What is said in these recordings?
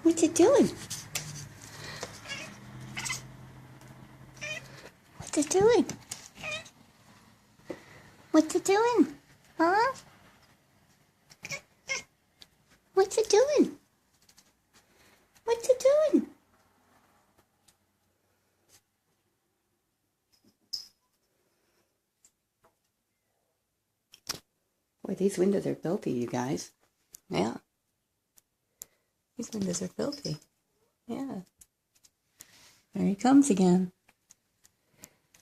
What's it doing? What's it doing? What's it doing? Huh? What's it doing? What's it doing? Boy, these windows are filthy, you guys. Yeah. These windows are filthy. Yeah. There he comes again.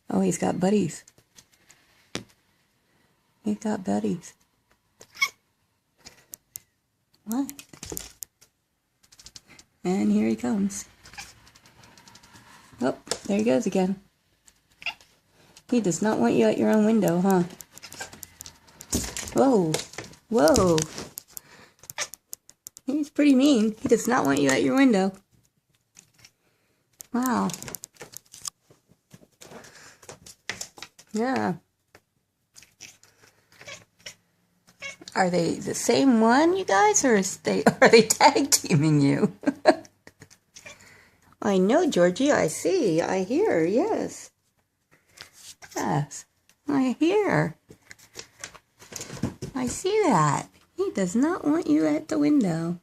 Oh, he's got buddies. He's got buddies. What? And here he comes. Oh, there he goes again. He does not want you at your own window, huh? Whoa. Whoa. He's pretty mean. He does not want you at your window. Wow. Yeah. Are they the same one, you guys, or are they tag teaming you? I know, Georgie. I see. I hear. Yes. Yes. I hear. I see that. He does not want you at the window.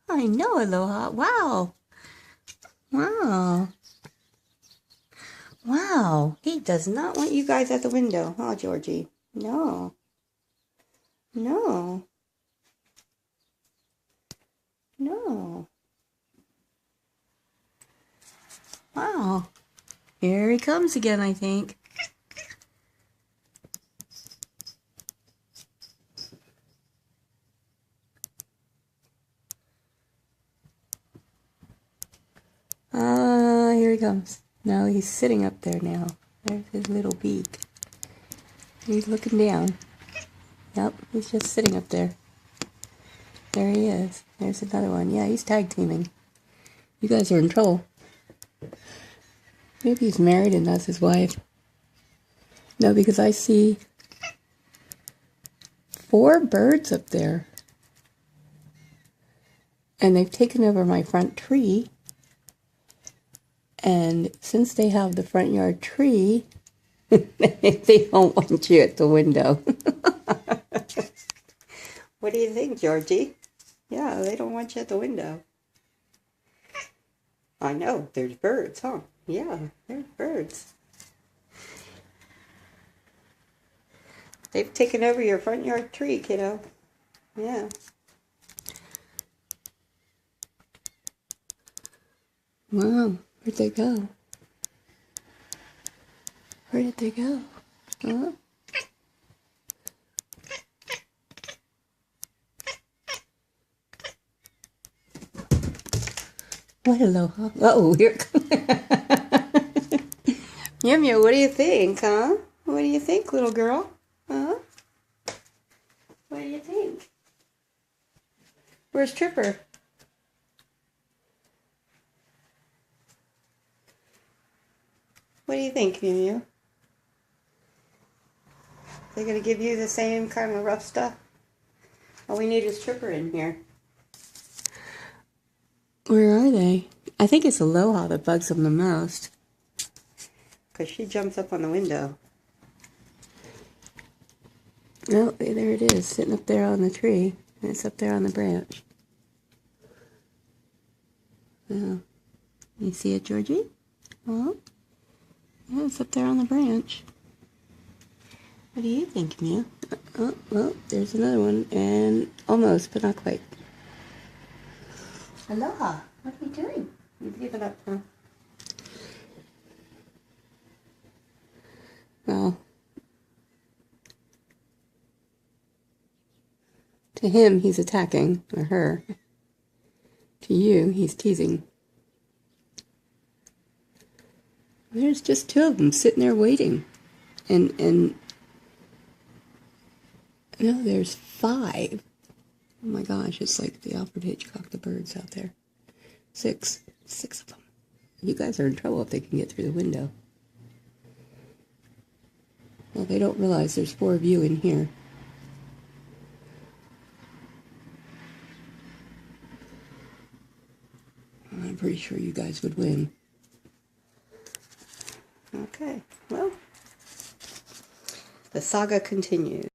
I know, Aloha. Wow. Wow. Wow. He does not want you guys at the window, huh, Georgie? No. No. No. Wow. Here he comes again, I think. Here he comes. No, he's sitting up there now. There's his little beak. He's looking down. Yep, he's just sitting up there. There he is. There's another one. Yeah, he's tag teaming. You guys are in trouble. Maybe he's married and that's his wife. No, because I see 4 birds up there. And they've taken over my front tree. And since they have the front yard tree, they don't want you at the window. What do you think, Georgie? Yeah, they don't want you at the window. I know, there's birds, huh? Yeah, there's birds. They've taken over your front yard tree, kiddo. Yeah. Wow, where'd they go? Where did they go? Huh? What aloha? Uh-oh, here it comes. Mew, what do you think, huh? What do you think, little girl? Huh? What do you think? Where's Tripper? What do you think, Mew? They're going to give you the same kind of rough stuff? All we need is Tripper in here. Where are they? I think it's Aloha that bugs them the most. Because she jumps up on the window. Oh, there it is, sitting up there on the tree. And it's up there on the branch. Yeah. You see it, Georgie? Oh, yeah, it's up there on the branch. What do you think, Mew? Oh, well, there's another one, and almost, but not quite. Aloha, what are you doing? You've given up, huh? Well, to him, he's attacking, or her. To you, he's teasing. There's just 2 of them sitting there waiting. And no, there's 5. Oh my gosh, it's like the Alfred Hitchcock, the birds out there. 6 of them. You guys are in trouble if they can get through the window. Well, they don't realize there's 4 of you in here. I'm pretty sure you guys would win. Okay, well, the saga continues.